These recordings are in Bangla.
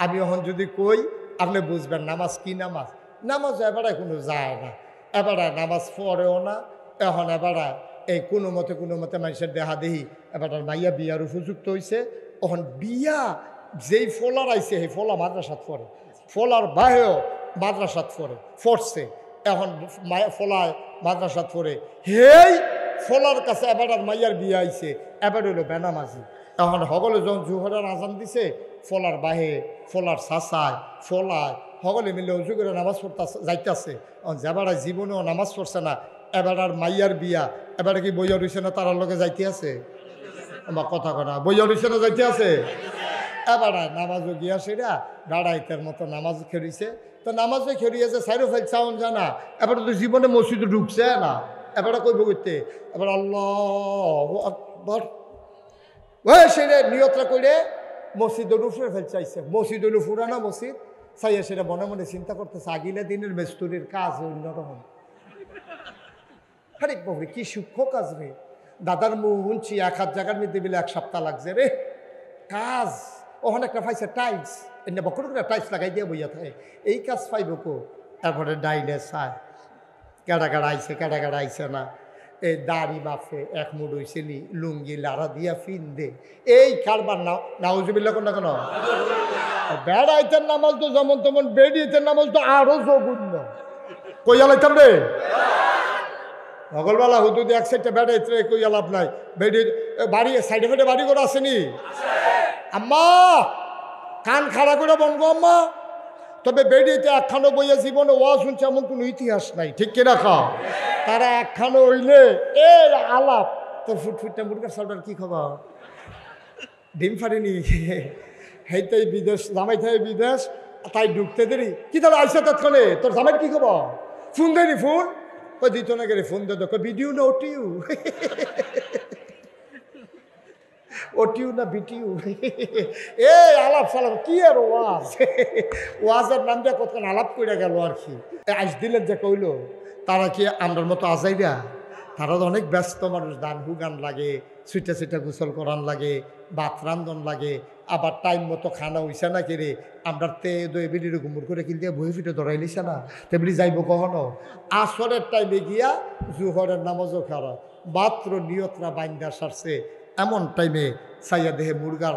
আমি এখন যদি কই আপনি বুঝবেন নামাজ কি নামাজ। নামাজ এবারে কোনো যায় না, এবারে নামাজ পড়েও না। এখন এবারে এই কোনো মতে মানুষের দেহা দেহি এবার মাইয়া বিয়ার উপযুক্ত হয়েছে। এখন বিয়া যেই ফলার আইছে সেই ফলা মাদ্রাসাত পড়ে, ফলার বাহেও মাদ্রাসাত পড়ছে। এখন ফলায় মাদ্রাসাত পড়ে, হেই ফলার কাছে এবার মাইয়ার বিয়া আইছে, এবার হইলো বেনামাজি। এখন সকলে যখন জোহরের আজান দিছে, ফলার বাহে ফলার চাচায় ফলায় সকলে মিলে উজু করে নামাজ পড়তে যাইতেছে। যেবারা জীবনেও নামাজ পড়ছে না, এবার আর মাইয়ার বিয়া, এবারে কি বইয়া রইছে না তার লগে যাইতে আছে? আমার কথা কনা বইয়া রইছে না যাইতে আছে? এবার নামাজও গিয়া সেটা দাঁড়াইতের মতো নামাজ খেরিছে। তো নামাজে খেরিয়েছে সাইরো ফাইল চাউন জানা, এবার তো জীবনে মসজিদে ঢুকছে না, এবারে কইব করতে এবার আল্লাহু আকবার ওই সেটা নিয়তটা করে মসজিদের উপরে ফেলচাইছে। মসজিদের পুরানা মসজিদ চাইয়া সেটা মনে মনে চিন্তা করতেছে, আগিলা দিনের মেস্তুরির কাজ অন্যরকম। আরে বাবরে কি সূক্ষ্ম কাজ রে, দাদার মুখ শুনছি 1 জায়গার মধ্যে মিলে 1 সপ্তাহ লাগছে রে কাজ। ওখানে একটা পাইছে টাইলস, এনে বকর করে টাইলস লাগাই দিয়ে বইয়া থাকে, এই কাজ পাইব কো। তারপরে ডাইনে চায় কেডা আইছে না, এই দাড়ি বাফে এক মুড হইছিলি লুঙ্গি লাড়া দিয়া ফিন দে, এই কারবার নাউজুবিল্লাহ কোন না কেন। বেড়াইতের নামাজ তো যেমন তেমন, বেড়িয়েতের নামাজ তো আরো জঘন্য। কইয়া লাইতাম রে সকালবেলা হুদুদ এক সাইডটা বেড়াইতে কইয়া লাভ নাই। বেড়ি বাড়ি সাইডে ফেটে বাড়ি করে আসেনি আম্মা, কান খাড়া করে বনবো আম্মা। তবে বেড়িতে একখানো বইয়া জীবনে ওয়া শুনছে এমন কোনো ইতিহাস নাই, ঠিক কিনা খা। তারা একখানো হইলে এ আলাপ, তোর ফুটফুটটা মুরগার সাউটার কি খবর, ডিম ফাড়িনি, হেইতেই বিদেশ জামাই থাকে বিদেশ, তাই ঢুকতে দেরি কি তাহলে আইসা তৎক্ষণে তোর জামাই কি খবর, ফোন দেয়নি, ফোন কই দিত না গেলে ফোন দে তো ভিডিও না ওটিউ, ওটিউ না বিটিউ, এ আলাপ সালাপ কি আর ওয়াজ, ওয়াজের নাম দিয়ে কতক্ষণ আলাপ করে গেল আর কি। আইস দিলেন যে কইল, তারা কি আমরার মতো আজাইরা? তারা তো অনেক ব্যস্ত মানুষ, দান হুগান লাগে, ছুটে গোসল করান লাগে, ভাত রান্ধন লাগে, আবার টাইম মতো খানা হইছে না কেরে। আমরা তে দই বেরিয়ে গুমুর করে কিনতে বই ফিটে ধরাই লিছে না, তেমনি যাইব কখনো। আসরের টাইমে গিয়া জুহরের নামাজও খারা মাত্র নিয়তরা বাইন্দা সারছে, এমন টাইমে চাইয়া দেহে মুরগার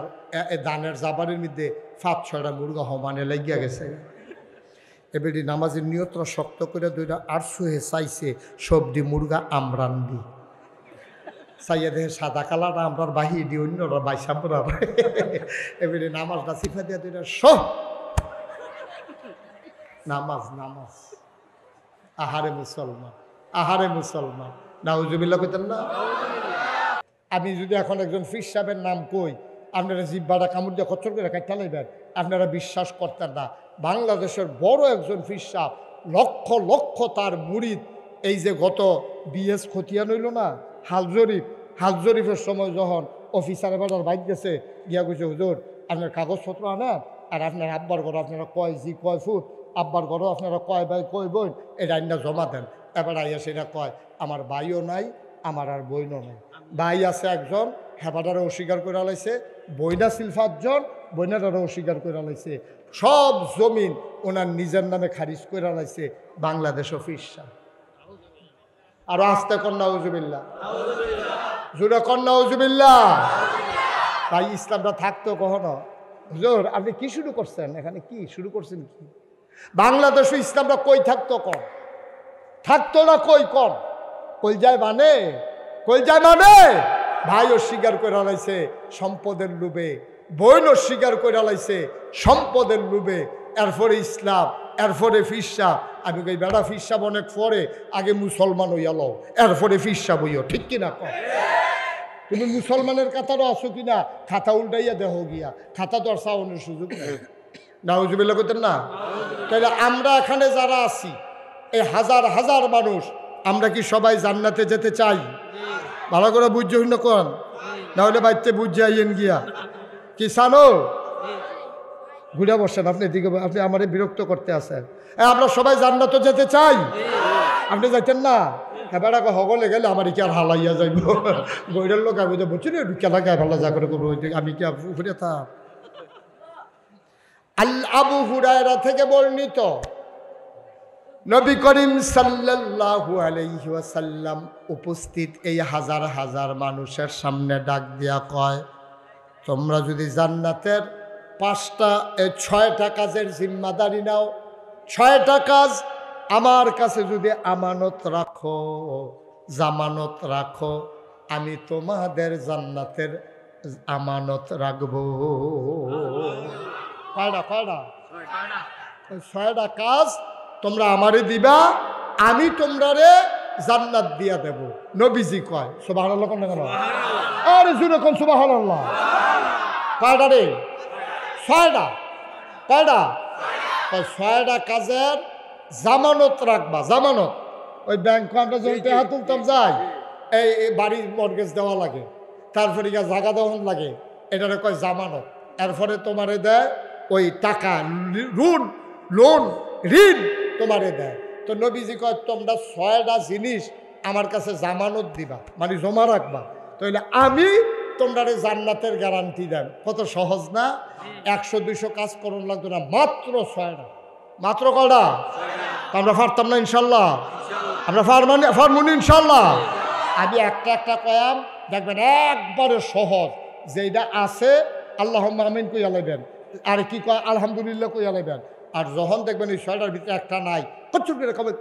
দানের জাবারের মধ্যে 5-6টা মুরগা সমানে লাগিয়া গেছে। এবারে নামাজের নিয়তরা শক্ত করে দুইটা আটশো হে চাইছে সবজি মুরগা আমরান্দি চাইয়া দেহে সাদা কালার আমরার বাহি দিয়ে অন্যরা বাইসামরা। এবারে নামাজটা সিফা দিয়া দুইটা সব নামাজ নামাজ। আহারে মুসলমান, আহারে মুসলমান, নাউজুবিল্লাহ কইতেন না। আমি যদি এখন একজন ফির সাহেবের নাম কই, আপনারা জিব্বাটা কামড় দিয়ে খচ্চর করে কাটতে লাইবেন, আপনারা বিশ্বাস করতেন না। বাংলাদেশের বড় একজন ফির সাহেব, লক্ষ লক্ষ তার মুরিদ। এই যে গত বিএস খতিয়ান হইল না হাল জরিফের সময় যখন অফিসার এবার বাইক গেছে, গিয়া কইছে হুজুর আপনার কাগজপত্র আনেন, আর আপনার আব্বার ঘর আপনারা কয় জি কয় ফুট, আব্বার ঘরও আপনারা কয় ভাই কয় বোন, এই রান্না জমা দেন। এবার আইয়া সেটা কয় আমার ভাইও নাই, আমার আর বইনও নাই। ভাই আছে একজন, হেবাটারও অস্বীকার করে লাইছে, বইনা ছিল 5 জন, বইনাটারও অস্বীকার করে লাইছে। সব জমিন ওনার নিজের নামে খারিজ করে লাইছে বাংলাদেশ অফিসা। আর আস্তে কন্যা উজুবিল্লা, জুড়ে কন্যা উজুবিল্লা। তাই ইসলামটা থাকতো কখনো? হুজুর আপনি কি শুরু করছেন এখানে, কি শুরু করছেন কি? বাংলাদেশে ইসলামটা কই থাকতো কম, থাকতো না কই কম, কই যায় মানে ভাই অস্বীকার করে লাইছে সম্পদের লোভে, বোন অস্বীকার করে লাইছে সম্পদের লোভে। এরপরে ইসলাম, এরপরে ফিরসা। আমি কই বেড়া ফিরসা অনেক পরে, আগে মুসলমান হইয়া লও, এরপরে ফিরসা বইও, ঠিক কিনা কম? তুমি মুসলমানের কাতারও আসো কিনা, খাতা উল্টাইয়া দেহ গিয়া, খাতা তো আর চাওয়ানোর সুযোগ নেই। নাউজুবিল্লাহ কইতেন না। তাহলে আমরা এখানে যারা আছি, এই হাজার হাজার মানুষ, আমরা কি সবাই জান্নাতে যেতে চাই? ভালো করে বুঝতে হইন কোন, নাহলে বাড়িতে বুঝে আইয়েন গিয়া। কি জানো ঘুরে বসেন আপনি, দিকে আপনি আমার বিরক্ত করতে আসেন। আমরা সবাই জান্নাতে যেতে চাই, আপনি যাইতেন না? এবারে হগলে গেলে আমার কি আর হালাইয়া যাইব, বইরের লোক আমি তো বুঝছি না কেনা গায়ে ভালো যা করে করবো, আমি কি উপরে থাক। আবু হুরায়রা থেকে বর্ণিত, নবী করিম সাল্লাল্লাহু আলাইহি ওয়াসাল্লাম উপস্থিত এই হাজার হাজার মানুষের সামনে ডাক দিয়া কয়, তোমরা যদি জান্নাতের 6টা কাজের জিম্মাদারি নাও, 6টা কাজ আমার কাছে যদি আমানত রাখো, জামানত রাখো, আমি তোমাদের জান্নাতের আমানত রাখবো। কয়টা? 6টা কাজ তোমরা আমারে দিবা, আমি তোমরারে জান্নাত দিয়া দেব। নবীজি কয়, সুবহানাল্লাহ কোন কেন? আরে জোরে কোন সুবহানাল্লাহ। কয়টা রে? 6টা। কয়টা? 6টা কাজের জামানত রাখবা। জামানত ওই ব্যাংক আমরা যখন টাকা তুলতাম যাই, এই বাড়ির মর্গেজ দেওয়া লাগে, তারপরে জায়গা দেওয়ান লাগে, এটারে কয় জামানত। এরপরে তোমারে দেয় ওই টাকা, লোন ঋণ তোমারে দেয়। তো নবীজি কয়, তোমরা 6টা জিনিস আমার কাছে জামানত দিবা, মানে জমা রাখবা, তাহলে আমি তোমরা জান্নাতের গ্যারান্টি দেন। কত সহজ না? 100-200 কাজ করুন লাগতো না, মাত্র 6টা। মাত্র কয়টা? আমরা পারতাম না ইনশাল্লাহ? আমরা ফারমুন ইনশাল্লাহ। আমি একটা কয়াম, দেখবেন একবারে সহজ। যেটা আছে আল্লাহুম্মা আমিন কইয়া লাইবেন, আর কি কয় আলহামদুলিল্লাহ কইয়া লাইবেন। আর যখন দেখবেন এই 6টার ভিতরে একটা নাই, কচ্ছর করে কবে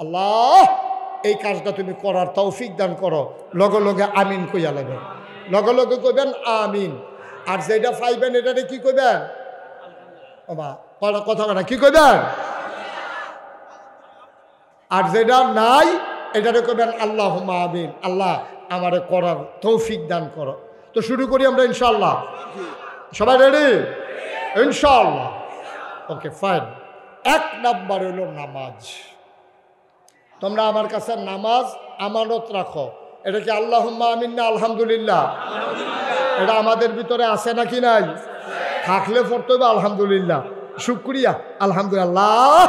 আল্লাহ এই কাজটা তুমি করার তৌফিক দান করো, লগে লগে আমিন কইয়া লাইবেন, লগে লগে কইবেন আমিন। আর যেটা পাইবেন এটারে কি কইবেন? কথা না, কি কইবেন? আর যেটা নাই এটারে কইবেন আল্লাহুম্মা আমিন, আল্লাহ আমারে করার তৌফিক দান করো। তো শুরু করি আমরা ইনশাআল্লাহ। সবাই রেডি? ইনশাআল্লাহ। Okay fine. 1 নাম্বার হলো নামাজ। তোমরা আমার কাছে নামাজ আমানত রাখো। এটা কি আল্লাহুম্মা আমিন না আলহামদুলিল্লাহ? এটা আমাদের ভিতরে আছে নাকি নাই? থাকলে পড়তে হবে আলহামদুলিল্লাহ, শুকরিয়া আলহামদুলিল্লাহ।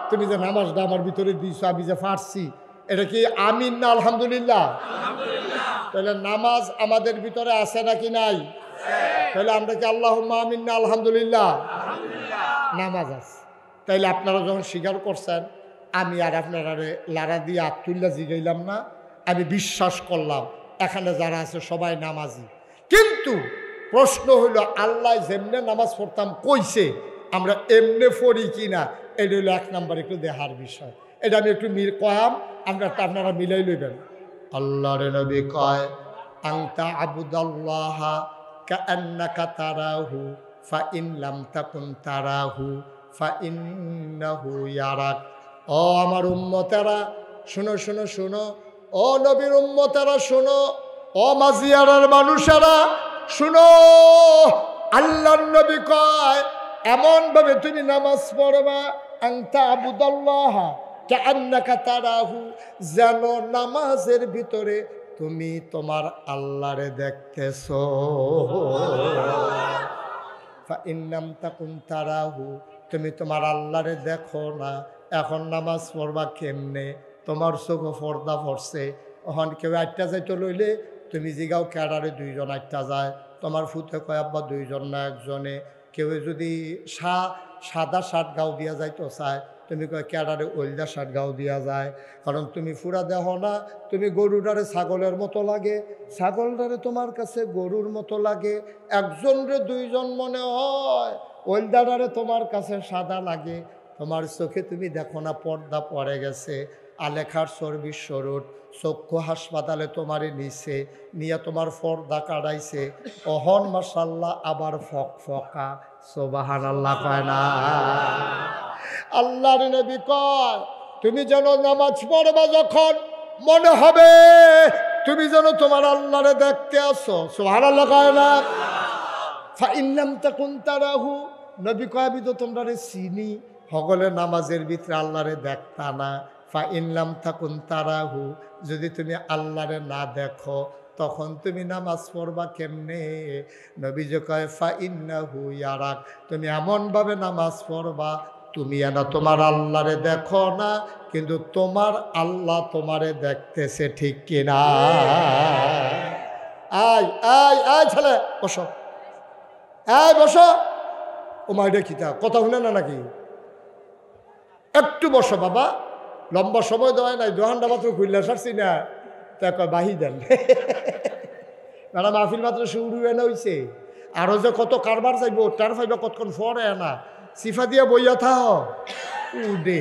তুমি যে নামাজটা আমার ভিতরে দিয়েছো, আমি যে পারছি, এটা কি আমিন না আলহামদুলিল্লাহ? তাহলে নামাজ আমাদের ভিতরে আছে নাকি নাই? তাহলে আমরা কি আল্লাহুম্মা আমিন না আলহামদুলিল্লাহ? নামাজ আছে। তাইলে আপনারা যখন স্বীকার করছেন, আমি আর আপনারা লারা দিয়ে আত্মুল্লাহ জিগাইলাম না, আমি বিশ্বাস করলাম এখানে যারা আছে সবাই নামাজি। কিন্তু প্রশ্ন হইল, আল্লাহ যেমনে নামাজ পড়তাম কইছে, আমরা এমনে পড়ি কি না, এটা হলো 1 নাম্বার একটু দেখার বিষয়। এটা আমি একটু কয়াম, আপনারা মিলাই লইবেন। আল্লাহর নবী কয়, আনতা আবুদাল্লাহ কাআন্নাকা তারাহু ফাইন লাম তাকুন তারাহু ফাইন্নাহু ইয়ারাক। ও আমার উম্মতেরা শুনো শুনো শুনো, ও নবীর উম্মতেরা শুনো, ও মাজিয়ারার মানুষেরা শুনো। আল্লাহর নবী কয়, এমনভাবে তুমি নামাজ পড়বা, আনতা আবুদাল্লাহ কাআন্নাকা তারাহু, যেন নামাজের ভিতরে তুমি তোমার আল্লাহরে দেখতেছো। ফাইন লাম তাকুন তারাহু, তুমি তোমার আল্লাহরে দেখো না। এখন নামাজ পড়বা কেমনে? তোমার চোখে পর্দা পড়ছে, এখন কেউ 8টা যাইতে লইলে তুমি জিগাও ক্যাডারে 2 জন 8টা যায়, তোমার ফুতে কয় আব্বা 2 জন না 1 জনে। কেউ যদি সাদা শার্ট গাও দিয়া যাইতো চায়, তুমি কয় ক্যাডারে ওইলদা শার্ট গাও দিয়া যায়। কারণ তুমি ফুরা দেহ না, তুমি গরুটারে ছাগলের মতো লাগে, ছাগলটারে তোমার কাছে গরুর মতো লাগে। 1 জনরে 2 জন মনে হয়, ওইলদাটারে তোমার কাছে সাদা লাগে। তোমার চোখে তুমি দেখো না পর্দা পড়ে গেছে, আলেখার চর্বির সরুট, চক্ষু হাসপাতালে তোমারে নিছে, নিয়ে তোমার পর্দা কাটাইছে। অহন মাশাল্লাহ আবার ফকফকা, সুবহানাল্লাহ কয় না? আল্লাহর নবী কয়, তুমি যেন নামাজ পড়বা যখন মনে হবে তুমি যেন তোমার আল্লাহরে দেখতে আসো, সুবহানাল্লাহ কয় না? ফাইন লাম তাকুন তারাহু, নবী কয় আমি তো তোমরা চিনি, সকলে নামাজের ভিতরে আল্লাহরে দেখতা না। ফাইন লাম তাকুন তারাহু, যদি তুমি আল্লাহরে না দেখো তখন তুমি নামাজ পড়বা কেমনে? নবী যে কয় ফাইন্নাহু ইয়ারাক, তুমি এমনভাবে নামাজ পড়বা তুমি না তোমার আল্লাহরে দেখো না, কিন্তু তোমার আল্লাহ তোমারে দেখতেছে, ঠিক কিনা? আয় আয় আয় ছেলে বসো, আয় বসো, ও মা এটা খিতা কথা শুনে না নাকি একটু বসো বাবা লম্বা সময় দেওয়া নাই দোহানটা মাত্র খুললে সারছি না তা কয় বাহি দেন না মাহফিল মাত্র শুরু এনে হইছে আরো যে কত কারবার চাইব তার ফাইবা কতক্ষণ ফরে না সিফা দিয়া বইয়া থাহ উডে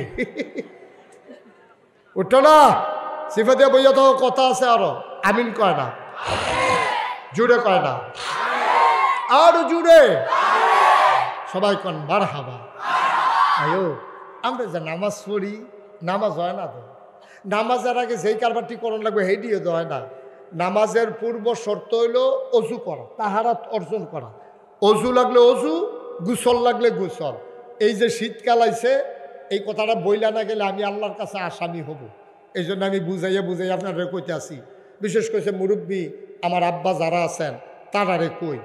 উঠো না সিফা দিয়া বইয়া থাহ কথা আছে আরো আমিন কয় না জুড়ে কয় না আরো জুড়ে সবাই কন মারহাবা আয়ো আমরা যে নামাজ পড়ি নামাজ হয় না তো নামাজের আগে যেই কারবারটি করণ লাগবে হেডিও তো হয় না নামাজের পূর্ব শর্ত হইল অজু করা তাহারাত অর্জন করা অজু লাগলে অজু গোসল লাগলে গোসল এই যে শীতকাল আইছে এই কথাটা বইলা না গেলে আমি আল্লাহর কাছে আসামি হব এই জন্য আমি বুঝাইয়া আপনারা কইতে আসি বিশেষ করে মুরব্বী আমার আব্বা যারা আছেন তারারে কই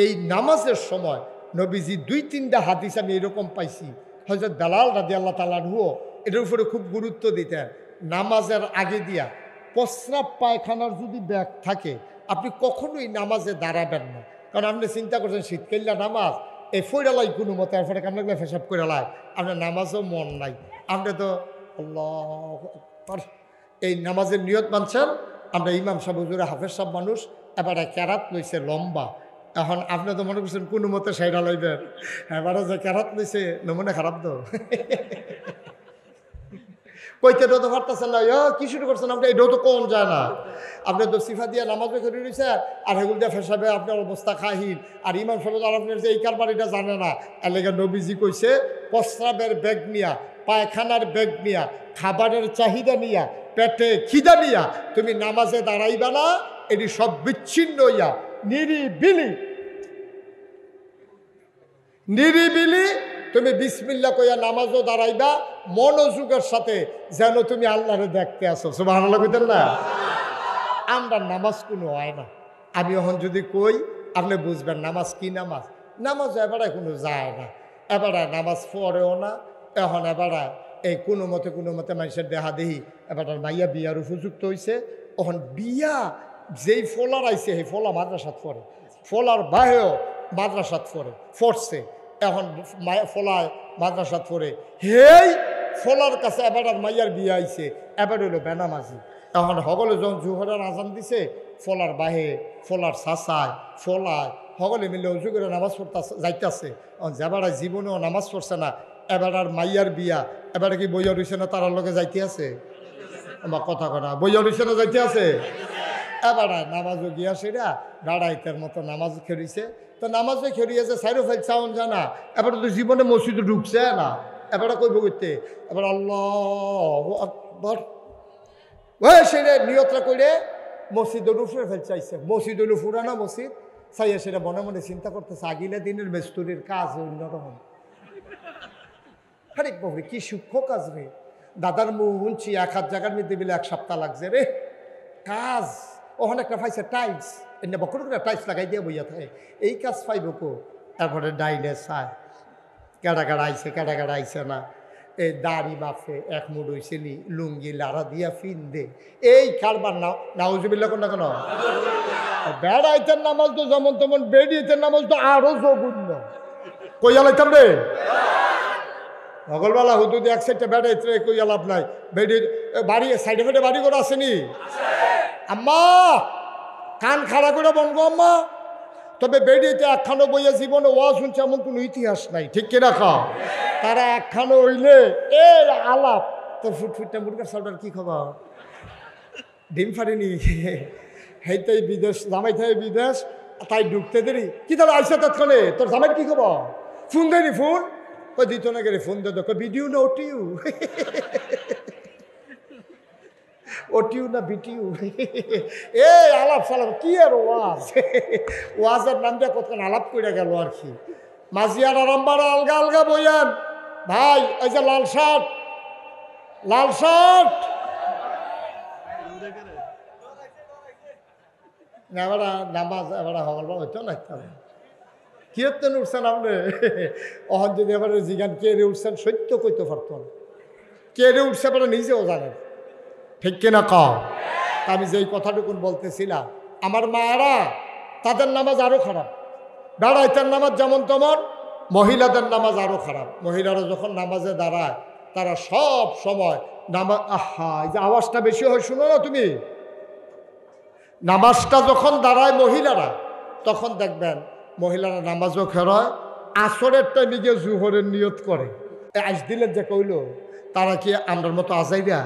এই নামাজের সময় নবীজি 2-3টা হাদিস আমি এরকম পাইছি হযরত বেলাল রাদিয়াল্লাহু তাআলা আনহু এটার উপরে খুব গুরুত্ব দিতেন নামাজের আগে দিয়া প্রস্রাব পায়খানার যদি ব্যাগ থাকে আপনি কখনোই নামাজে দাঁড়াবেন না কারণ আপনি চিন্তা করছেন শীতকালীন নামাজ এই ফৈরালাই কোনো মতে এরপরে কামড়ে ফেসাব করে লাই আপনার নামাজও মন নাই আপনি তো আল্লাহু আকবার এই নামাজের নিয়ত মানছেন আমরা ইমাম সাহেব হুজুরে হাফেজ সাহেব মানুষ এবারে ক্যারাত লইছে লম্বা এখন আপনি তো মনে করছেন কোনো মতে সাইডা লাইবেন এবারে যে ক্যারাত লইছে নমুনা খারাপ তো কইতে তো পারতেছেন না কি শুরু করছেন আপনি এটাও তো কোন যায় না আপনি তো সিফা দিয়া নামাজে করে রয়েছে আর হেগুল দিয়া ফেসাবে আপনার অবস্থা খাহিন আর ইমাম সাহেব আর আপনার যে এই কারবার এটা জানে না এলাকা নবীজি কইছে প্রস্রাবের ব্যাগ নিয়া পায়খানার ব্যাগ নিয়া খাবারের চাহিদা নিয়া পেটে খিদা নিয়া তুমি নামাজে দাঁড়াইবা না এটি সব বিচ্ছিন্ন হইয়া নিরিবিলি তুমি বিসমিল্লাহ কইয়া নামাজও দাঁড়াইবা মনোযোগের সাথে যেন তুমি আল্লাহরে দেখতে আসো সুবহানাল্লাহ কইতেন না আমরা নামাজ কোনো হয় না আমি এখন যদি কই আপনি বুঝবেন নামাজ কি নামাজ নামাজ এবারে কোনো যায় না এবারে নামাজ পড়েও না এখন এবারে এই কোনো মতে মানুষের দেহা দেহি এবার মাইয়া বিয়ার উপযুক্ত হয়েছে এখন বিয়া যেই ফলার আইছে সেই ফলা মাদ্রাসাত পড়ে ফলার বাহেও মাদ্রাসাত ফরছে এখন ফলায় মাদ্রাসাত পড়ে হেই ফলার কাছে এবার আর মাইয়ার বিয়ে আইছে এবার হইলো বেনামাজি এখন সকলে যখন জোহরের আজান দিছে ফলার বাহে ফলার চাচায় ফলায় সকলে মিলে উজু করে নামাজ পড়তে যাইতেছে যেবারা জীবনেও নামাজ পড়ছে না এবার আর মাইয়ার বিয়া এবারে কি বইয়া রইছে না তার লগে যাইতে আছে আমার কথা কনা বইয়া রইছে না যাইতে আছে এবারে নামাজও গিয়া সেরা গাড়াইতের মতো নামাজ খেরিছে তো নামাজে খেরিয়েছে সাইরো ফাইল চাউন জানা এবারে তো জীবনে মসজিদে ঢুকছে না এবারে কইব করতে এবার আল্লাহু আকবার ওই সেরে নিয়তটা করে মসজিদে রুফে ফেল চাইছে মসজিদ হইল ফুরানা মসজিদ চাইয়া সেটা মনে মনে চিন্তা করতেছে আগিলা দিনের মেস্তুরির কাজ অন্যরকম আরেক বাবু কি সূক্ষ্ম কাজ রে দাদার মুখ শুনছি 1 জায়গার মধ্যে বিলে 1 সপ্তাহ লাগছে রে কাজ ওখানে একটা পাইছে টাইলস এনে বকর করে টাইলস লাগাই দিয়ে বইয়া থাকে এই কাজ পাইব কো তারপরে ডাইলে চায় কেডা আইছে না এই দাড়ি বাফে এক মুড হইছিলি লুঙ্গি লাড়া দিয়া ফিন দে এই কারবার নাউজুবিল্লাহ কোন না কেন বেড়াইতেন নামাজ তো যেমন তেমন বেড়িয়েতেন নামাজ তো আরো জঘন্য কইয়া লাইতাম রে সকালবেলা হুদু এক সাইডটা বেড়াইতে কইয়া লাভ নাই বেড়ি বাড়ি সাইডে ফেটে বাড়ি করে আসেনি আম্মা কান খাড়া করে বনগো আম্মা তবে বেড়িতে একখানো বইয়া জীবনে ওয়া শুনছে এমন কোনো ইতিহাস নাই ঠিক কিনা খাও তারা একখানো হইলে এ আলাপ তোর ফুটফুটটা মুরগার সাউটার কি খবর ডিম ফাড়িনি হেইতেই বিদেশ জামাই থাকে বিদেশ তাই ঢুকতে দেরি কি তাহলে আইসা তৎক্ষণে তোর জামাইয়ের কি খবর ফোন দেয়নি ফোন ওই দিত না গেলে ফোন দে ভিডিও না ওটিউ না বিটিউ এ আলাপ সালাপ কি আর ওয়াজের নাম দিয়ে কতক্ষণ আলাপ করে গেল আর কি মাঝিয়ার আরামবার আলগা বইয়ান ভাই ওই যে লাল শার্ট এবার নামাজ এবার হল হইতো না কি হতেন উঠছেন আপনি অহন যদি এবারে জিগান কে রে উঠছেন সত্য কইতে পারত না কে রে উঠছে এবারে নিজেও জানেন ঠিক কিনা কও আমি যেই কথাটুকুন বলতেছিলাম আমার মায়েরা তাদের নামাজ আরো খারাপ বেড়াইতের নামাজ যেমন তেমন মহিলাদের নামাজ আরো খারাপ। মহিলারা যখন নামাজে দাঁড়ায় তারা সব সময় নামাজ, আহা এই যে আওয়াজটা বেশি হয় শুনো না তুমি, নামাজটা যখন দাঁড়ায় মহিলারা তখন দেখবেন মহিলারা নামাজও খেরয়, আসরের টাইমে গিয়ে জুহরের নিয়ত করে। আজ দিলের যে কইল তারা কি আমরার মতো আজাইরা?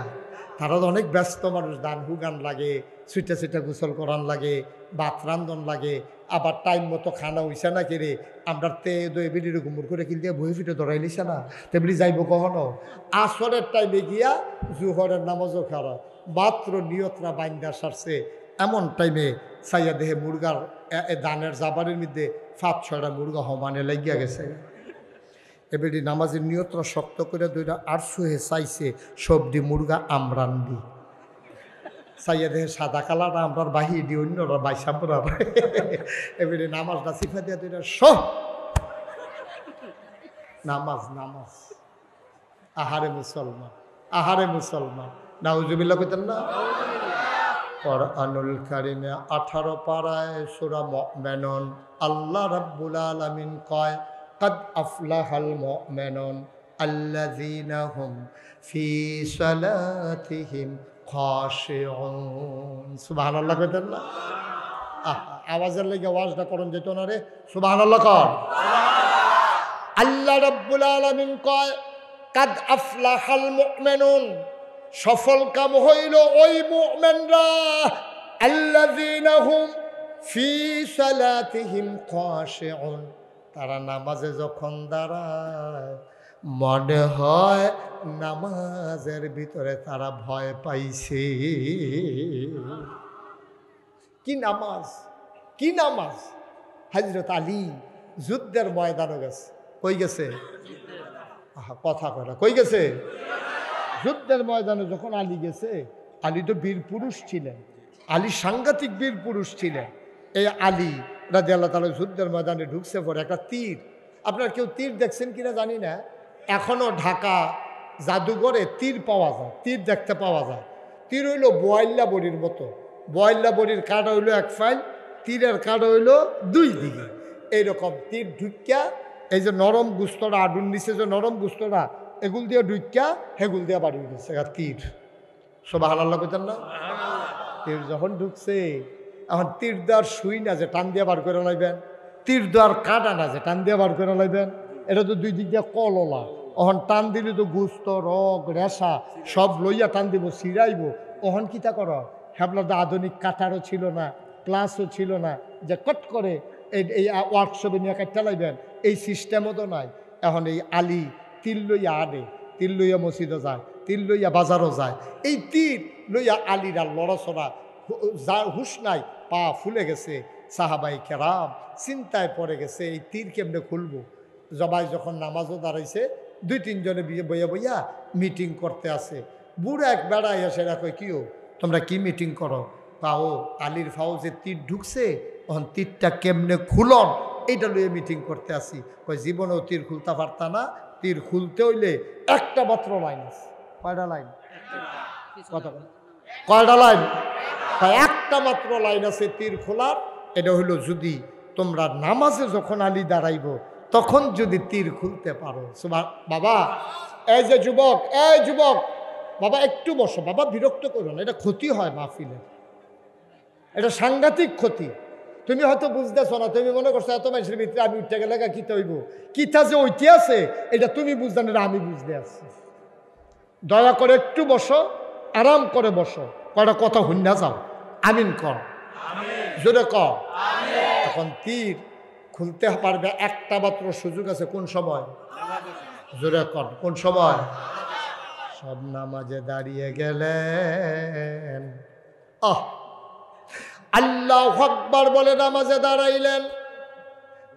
তারা তো অনেক ব্যস্ত মানুষ, দান হুগান লাগে, ছুটে ছুটে গোসল করান লাগে, ভাত রান্ধন লাগে, আবার টাইম মতো খানা হইছে না কেড়ে আমরা তে দই বেরিয়ে গুমুর করে কিনতে বই ফিটে ধরাই নিছে না, তেমনি যাইব কখনো। আসরের টাইমে গিয়া জুহরের নামাজও খেরা মাত্র নিয়তরা বাইন্দা সারছে, এমন টাইমে সাইয়া দেহে মুরগার দানের জাবারের মধ্যে 5-6টা মুরগা হমানে লাগিয়া গেছে। এবারে নামাজের নিয়তরা শক্ত করে দুইটা আটশো হে চাইছে সবজি মুরগা আমরান দি চাইয়া দেহে সাদা কালার আমরার বাহিয়ে দি অন্যরা বাইসাবরা। এবারে নামাজটা সিফা দিয়া দুইটা সব নামাজ নামাজ। আহারে মুসলমান, আহারে মুসলমান, নাউজুবিল্লাহ কইতেন না? কোরআনুল কারিমে 18 পারায় সূরা মুমিনুন আল্লাহ রাব্বুল আলামিন কয় قد أفلح المؤمنون الذين هم في صلاتهم خاشعون। সুবহানাল্লাহ কইতেন না? আওয়াজের লাগি আওয়াজটা করুন যেত না রে, সুবহানাল্লাহ কর। আল্লাহ রাব্বুল আলামিন কয় قد أفلح المؤمنون, সফল কাম হইল ওই মুমিনরা আল্লাযীনা হুম ফি সালাতিহিম খাশিউন, তারা নামাজে যখন দাঁড়ায় মনে হয় নামাজের ভিতরে তারা ভয় পাইছে। কি নামাজ, কি নামাজ! হযরত আলী যুদ্ধের ময়দানে গেছে, কই গেছে? কথা কয়, কই গেছে? যুদ্ধের ময়দানে যখন আলী গেছে, আলী তো বীর পুরুষ ছিলেন, আলী সাংঘাতিক বীর পুরুষ ছিলেন। এই আলী রাদিয়াল্লাহু তাআলা যুদ্ধের ময়দানে ঢুকছে পরে একটা তীর, আপনার কেউ তীর দেখছেন কিনা জানি না, এখনও ঢাকা জাদুঘরে তীর পাওয়া যায়, তীর দেখতে পাওয়া যায়। তীর হইল বয়লা বড়ির মতো, বয়লা বড়ির কাটা হইলো এক ফাইল, তীরের কাটা হইলো 2 দিকে, এইরকম তীর ঢুকিয়া এই যে নরম গুস্তরা আডুন নিচে যে নরম গুস্তরা এগুল দিয়ে ঢুকিয়া হেগুল দিয়ে বাড়ি গেছে তীর। সুবহানাল্লাহ কইতেন না? তীর যখন ঢুকছে এখন তীর দেওয়ার সুই না যে টান দিয়ে বার করে লাইবেন, তীর দেওয়ার কাটা না যে টান দিয়ে বার করে লাইবেন, এটা তো 2 দিক দিয়ে কললা, ওহন টান দিলে তো গুস্ত রগ রেশা সব লইয়া টান দিব, ছিড়াইব। ওহন কিতা কর, হ্যাবলার তো আধুনিক কাটারও ছিল না, ক্লাসও ছিল না যে কট করে এই ওয়ার্কশপে নিয়ে কাটতে লাইবেন, এই সিস্টেমও তো নাই। এখন এই আলী তীর লইয়া আনে, তীর লইয়া মসজিদও যায়, তীর লইয়া বাজারও যায়, এই তীর লইয়া আলীরা লড়াচড়া যা হুশ নাই, পা ফুলে গেছে। সাহাবাই কেরাম চিন্তায় পড়ে গেছে এই তীর কেমনে খুলবো। জবাই যখন নামাজও দাঁড়াইছে 2-3 জনে বইয়া বইয়া মিটিং করতে আসে। বুড়া এক বেড়া এসে কই কিও তোমরা কি মিটিং করো? পাও আলীর ফাও যে তীর ঢুকছে, তখন তীরটা কেমনে খুলন এইটা লইয়ে মিটিং করতে আসি। কই জীবনেও তীর খুলতে পারতা না, তীর খুলতে হইলে একটা মাত্র লাইন আছে। কয়টা লাইন? কথা কয়টা লাইন? একটা মাত্র লাইন আছে তীর খোলার। এটা হইল যদি তোমরা নামাজে যখন আলী দাঁড়াইব তখন যদি তীর খুলতে পারো। বাবা এই যে যুবক, এই যুবক বাবা একটু বসো বাবা, বিরক্ত করো না, এটা ক্ষতি হয় মাহফিলের, এটা সাংঘাতিক ক্ষতি। তুমি হয়তো বুঝতেছ না, তুমি মনে করছো এত মানুষের ভিতরে আমি উঠতে গেলে কিতা হইব, কিতা যে ওইটি আছে এটা তুমি বুঝতে না, আমি বুঝতে আসছি। দয়া করে একটু বসো, আরাম করে বসো, কয়টা কথা হুন্না যাও, আমিন কর, জোরে কর। এখন তীর খুলতে পারবে একটা মাত্র সুযোগ আছে, কোন সময়? জোরে কর, কোন সময়? সব নামাজে দাঁড়িয়ে গেলেন, আল্লাহু আকবার বলে নামাজে দাঁড়াইলেন।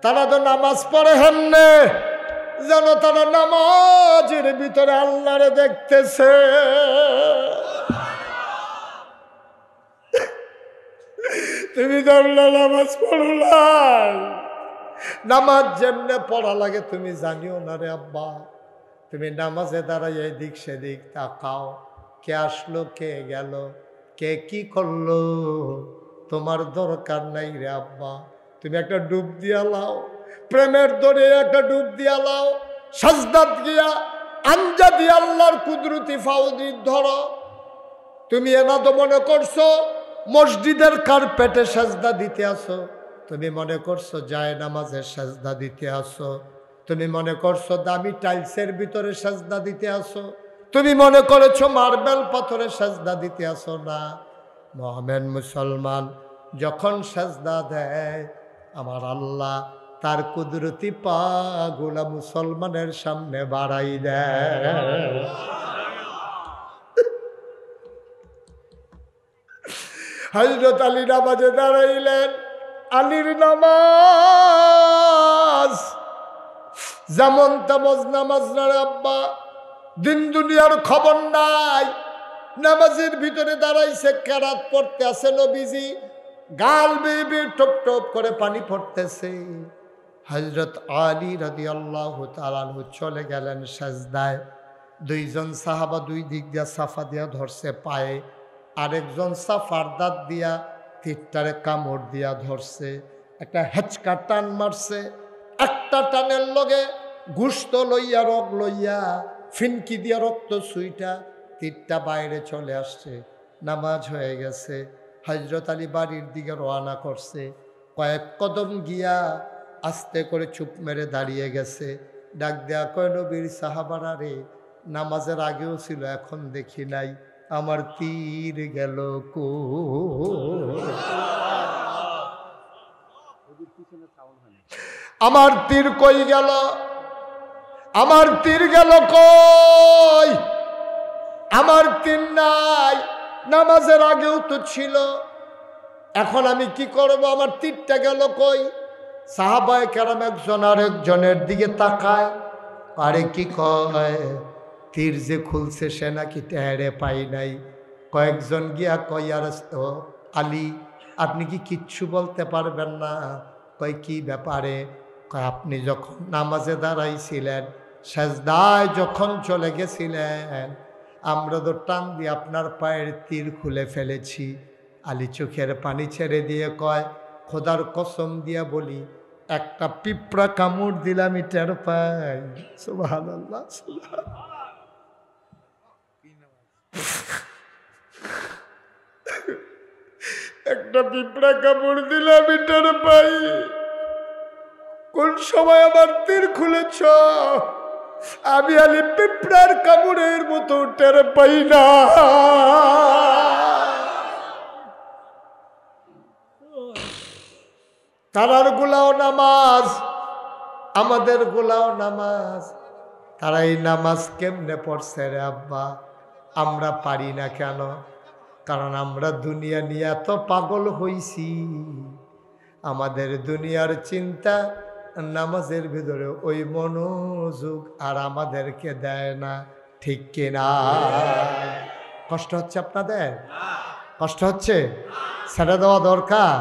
তারা তো নামাজ পড়ে হেমনে যেন তারা নামাজের ভিতরে আল্লাহরে দেখতেছে। তুমি জানলে নামাজ পড়লাই, নামাজ যেমনে পড়া লাগে তুমি জানিও না রে আব্বা। তুমি নামাজে দাঁড়াই এদিক সেদিক তাকাও, কে আসলো কে গেল, কে কি করলো তোমার দরকার নাই রে আব্বা। তুমি একটা ডুব দিয়া লাও, প্রেমের দরে একটা ডুব দিয়া লাও, সাজদাত গিয়া আঞ্জা দিয়া আল্লাহর কুদরতি ফাউদি ধরো। তুমি এনা তো মনে করছো মসজিদের কার্পেটে সাজদা দিতে আসো, তুমি মনে করছো যায় নামাজে সাজদা দিতে আসো, তুমি মনে করছো দামি টাইলসের ভিতরে সাজদা দিতে আসো, তুমি মনে করেছো মার্বেল পাথরে সাজদা দিতে আসো। না, মুমিন মুসলমান যখন সাজদা দেয় আমার আল্লাহ তার কুদরতি পা গুলা মুসলমানের সামনে বাড়াই দেয়। হযরত আলী নামাজে দাঁড়াইলেন, আলীর নামাজ যেমন তেমন নামাজ না রে আব্বা, দিন দুনিয়ার খবর নাই। নামাজের ভিতরে দাঁড়াইছে, কেরাত পড়তে আছে নবীজি, গাল বেয়ে টপ টপ করে পানি পড়তেছে। হযরত আলী রাদিয়াল্লাহু তাআলা আনহু চলে গেলেন সাজদায়। দুইজন সাহাবা দুই দিক দিয়া সাফা দিয়া ধরছে পায়ে, আরেকজন সাফার দাঁত দিয়া তীরটারে কামড় দিয়া ধরছে, একটা হেঁচকা টান মারছে। একটা টানের লগে গুস্ত লইয়া রগ লইয়া ফিনকি দিয়া রক্ত সুইটা তীরটা বাইরে চলে আসছে। নামাজ হয়ে গেছে। হযরত আলী বাড়ির দিকে রওনা করছে। কয়েক কদম গিয়া আস্তে করে চুপ মেরে দাঁড়িয়ে গেছে। ডাক দেয়া কয়, নবীর সাহাবারা রে, নামাজের আগেও ছিল, এখন দেখি নাই, আমার তীর গেল কো। আমার তীর কই গেল, আমার তীর গেল কই, আমার তীর নাই, নামাজের আগেও তো ছিল, এখন আমি কি করব, আমার তীরটা গেল কই। সাহাবায়ে কেরাম একজন আরেকজনের দিকে তাকায়, আরে কি কয়, তীর যে খুলছে সে নাকি টেরে পাই নাই। কয়েকজন গিয়া কয়, আর আলী আপনি কি কিচ্ছু বলতে পারবেন না? কয় কি ব্যাপারে? কয় আপনি যখন নামাজে দাঁড়াইছিলেন, সাজদায় যখন চলে গেছিলেন, আমরা তো টান দিয়ে আপনার পায়ের তীর খুলে ফেলেছি। আলী চোখের পানি ছেড়ে দিয়ে কয়, খোদার কসম দিয়া বলি, একটা পিঁপড়া কামড় দিলাম টের পাই। সুবহানাল্লাহ, সুবহানাল্লাহ। একটা পিঁপড়া কামড় দিলাম টের পাই। কোন সময় আমার তীর খুলেছ? আমি আলী পিঁপড়ার কামড়ের মতো টের পাই না। তারার গুলাও নামাজ, আমাদের গুলাও নামাজ। তারা এই নামাজ কেমনে পড়ছে রে আব্বা? আমরা পারি না কেন? কারণ আমরা দুনিয়া নিয়ে এত পাগল হইছি, আমাদের দুনিয়ার চিন্তা নামাজের ভিতরে ওই মনোযোগ আর আমাদেরকে দেয় না, ঠিক কিনা? কষ্ট হচ্ছে আপনাদের? কষ্ট হচ্ছে? ছেড়ে দেওয়া দরকার।